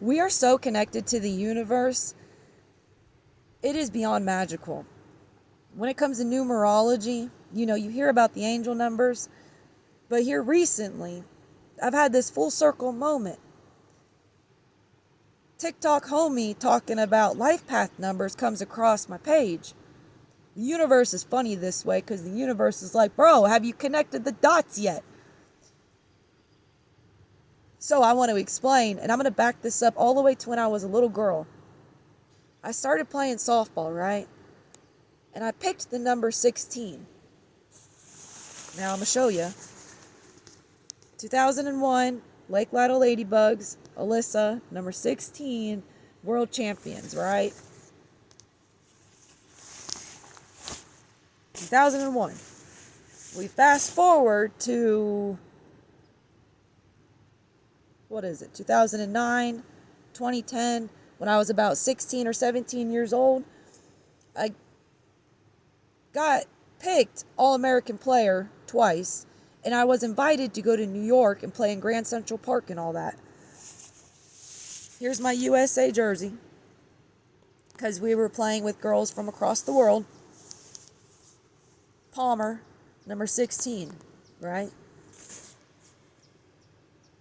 We are so connected to the universe. It is beyond magical. When it comes to numerology, you hear about the angel numbers, but here recently, I've had this full circle moment. TikTok homie talking about life path numbers comes across my page. The universe is funny this way because the universe is like, bro, have you connected the dots yet? So I want to explain, and I'm going to back this up all the way to when I was a little girl. I started playing softball, right? And I picked the number 16. Now I'm going to show you. 2001, Lake Lytle Ladybugs, Alyssa, number 16, world champions, right? 2001. We fast forward to, 2009, 2010, when I was about 16 or 17 years old. I got picked All-American player twice, and I was invited to go to New York and play in Grand Central Park and all that. Here's my USA jersey, because we were playing with girls from across the world. A.Palmer, number 16, right?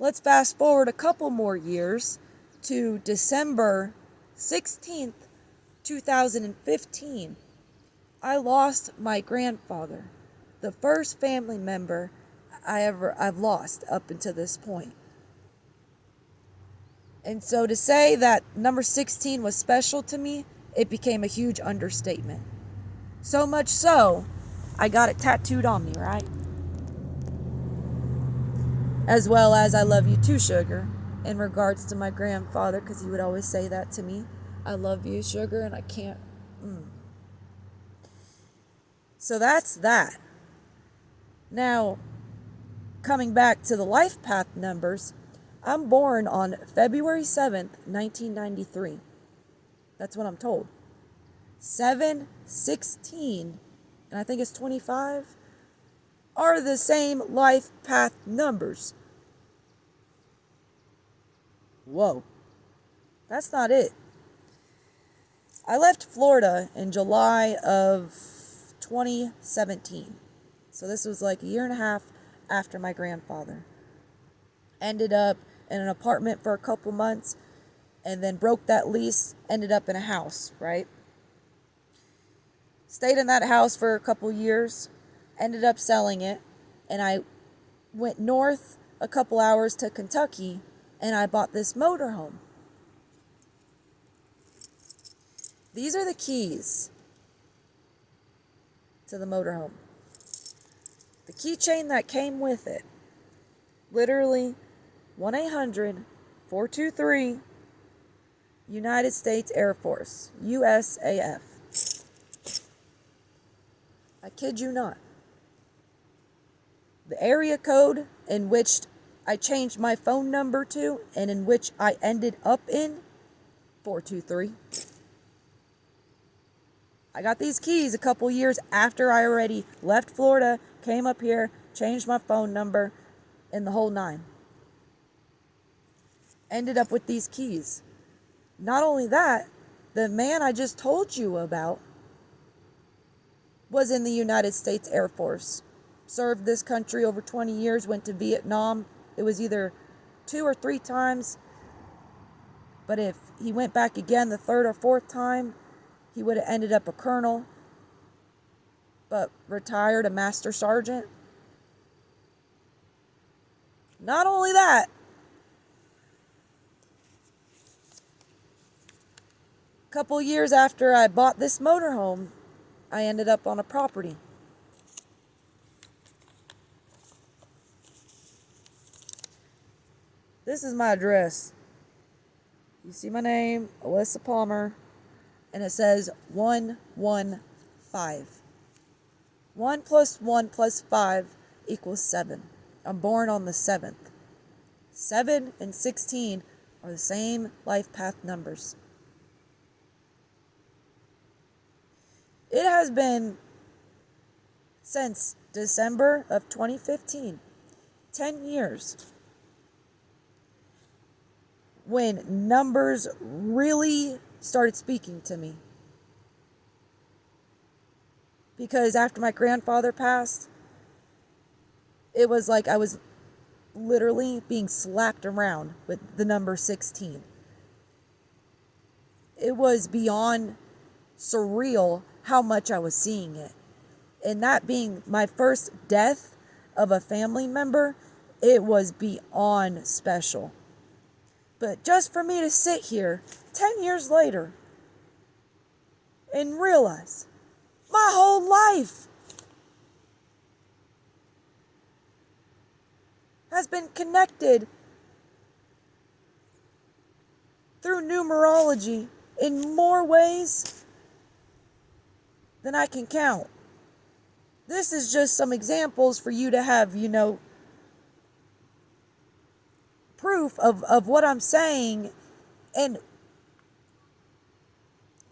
Let's fast forward a couple more years to December 16th, 2015. I lost my grandfather, the first family member I've lost up until this point. And so to say that number 16 was special to me, it became a huge understatement. So much so, I got it tattooed on me, right? As well as I love you too, sugar, in regards to my grandfather, because he would always say that to me. I love you, sugar, and I can't. So that's that. Now, coming back to the life path numbers, I'm born on February 7th, 1993. That's what I'm told. 7, 16, and I think it's 25, are the same life path numbers. Whoa. That's not it. I left Florida in July of 2017. So this was like a year and a half after my grandfather. Ended up in an apartment for a couple months and then broke that lease, ended up in a house, right? Stayed in that house for a couple years, ended up selling it, and I went north a couple hours to Kentucky and I bought this motorhome. These are the keys to the motorhome. The keychain that came with it. Literally 1-800-423 United States Air Force, USAF. I kid you not. The area code in which I changed my phone number to and in which I ended up in, 423. I got these keys a couple years after I already left Florida, came up here, changed my phone number, and the whole nine. Ended up with these keys. Not only that, the man I just told you about was in the United States Air Force. Served this country over 20 years, went to Vietnam. It was either 2 or 3 times. But if he went back again the 3rd or 4th time, he would have ended up a colonel, but retired a master sergeant. Not only that, a couple years after I bought this motorhome, I ended up on a property. This is my address. You see my name, Alyssa Palmer, and it says 115. 1 + 1 + 5 = 7. I'm born on the 7th. 7 and 16 are the same life path numbers. It has been since December of 2015, 10 years. when numbers really started speaking to me. Because after my grandfather passed, it was like I was literally being slapped around with the number 16. It was beyond surreal how much I was seeing it. And that being my first death of a family member, it was beyond special. But just for me to sit here 10 years later and realize my whole life has been connected through numerology in more ways than I can count. This is just some examples for you to have, proof of what I'm saying, and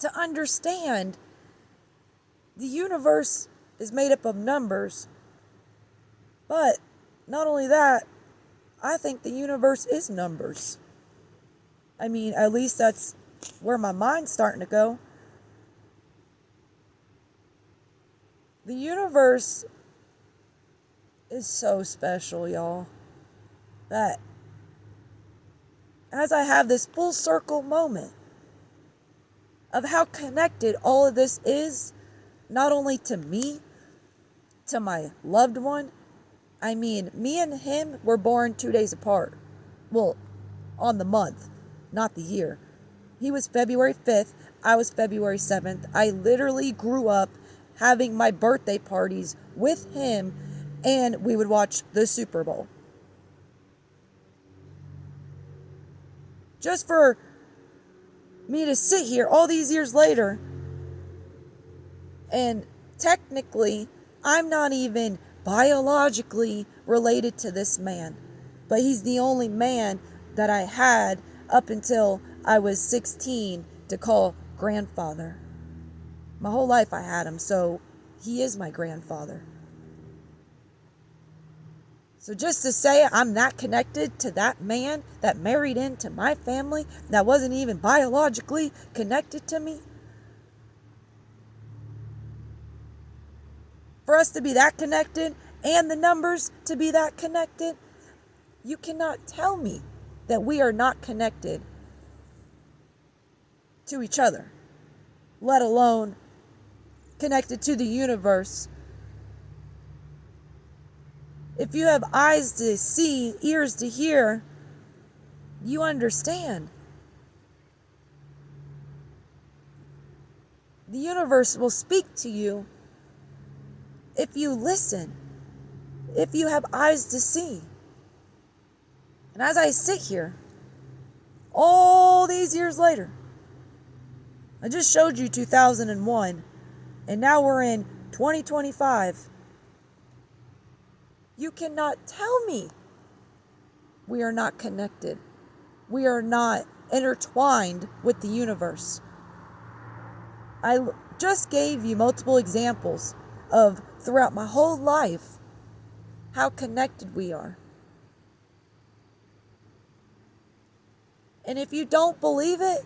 to understand the universe is made up of numbers. But not only that, I think the universe is numbers. I mean, at least that's where my mind's starting to go. The universe is so special, y'all, that as I have this full circle moment of how connected all of this is, not only to me, to my loved one. I mean, me and him were born 2 days apart. Well, on the month, not the year. He was February 5th. I was February 7th. I literally grew up having my birthday parties with him, and we would watch the Super Bowl. Just for me to sit here all these years later, and technically, I'm not even biologically related to this man, but he's the only man that I had up until I was 16 to call grandfather. My whole life I had him, so he is my grandfather. So just to say I'm that connected to that man that married into my family that wasn't even biologically connected to me, for us to be that connected and the numbers to be that connected, you cannot tell me that we are not connected to each other, let alone connected to the universe. If you have eyes to see, ears to hear, you understand. The universe will speak to you if you listen, if you have eyes to see. And as I sit here, all these years later, I just showed you 2001, and now we're in 2025. You cannot tell me we are not connected. We are not intertwined with the universe. I just gave you multiple examples of throughout my whole life how connected we are. And if you don't believe it,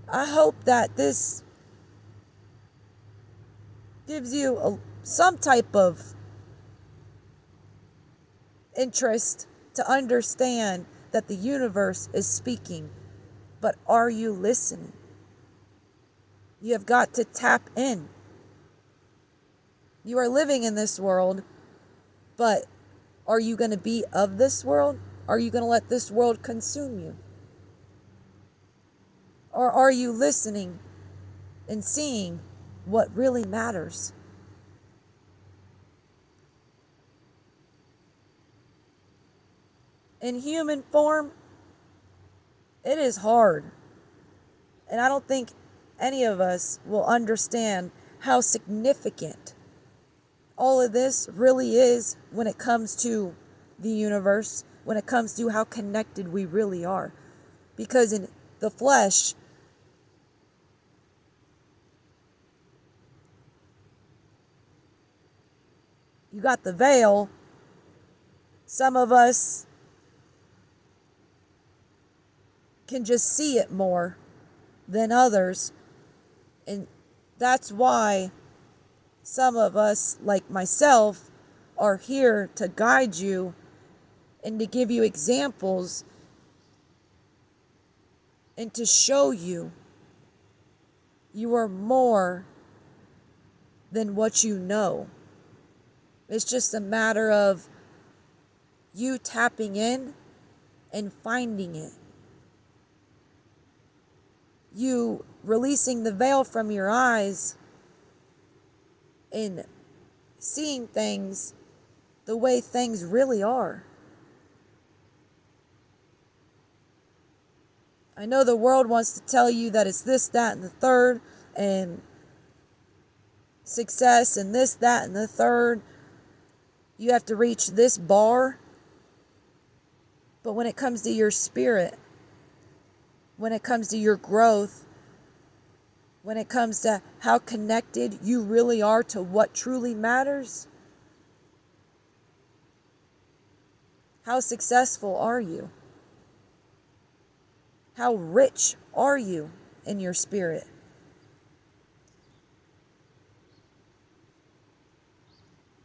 I hope that this gives you some type of interest to understand that the universe is speaking. But are you listening? You have got to tap in. You are living in this world, but are you going to be of this world? Are you going to let this world consume you? Or are you listening and seeing what really matters? In human form, it is hard. And I don't think any of us will understand how significant all of this really is when it comes to the universe, when it comes to how connected we really are. Because in the flesh, you got the veil. Some of us can just see it more than others. And that's why some of us, like myself, are here to guide you and to give you examples and to show you you are more than what you know. It's just a matter of you tapping in and finding it. You releasing the veil from your eyes and seeing things the way things really are. I know the world wants to tell you that it's this, that, and the third, and success, and this, that, and the third. You have to reach this bar. But when it comes to your spirit, when it comes to your growth, when it comes to how connected you really are to what truly matters, how successful are you? How rich are you in your spirit?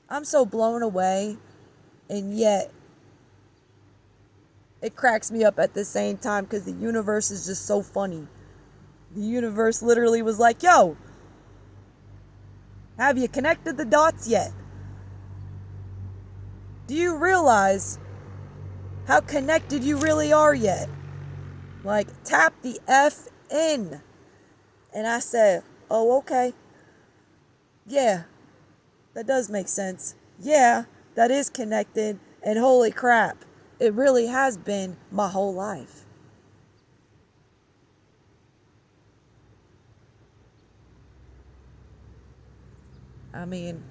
I'm so blown away, and yet it cracks me up at the same time because the universe is just so funny. The universe literally was like, yo, have you connected the dots yet? Do you realize how connected you really are yet? Like, tap the F in. And I said, oh, okay. Yeah, that does make sense. Yeah, that is connected. And holy crap, it really has been my whole life. I mean,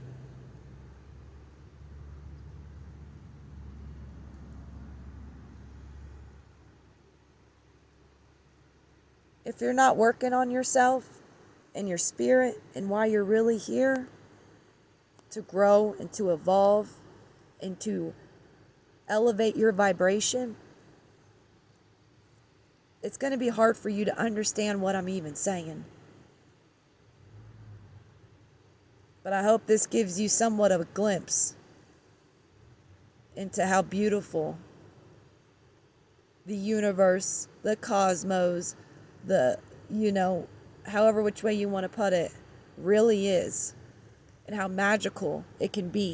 if you're not working on yourself and your spirit and why you're really here, to grow and to evolve and to elevate your vibration, it's going to be hard for you to understand what I'm even saying. But I hope this gives you somewhat of a glimpse into how beautiful the universe, the cosmos, however which way you want to put it, really is, and how magical it can be.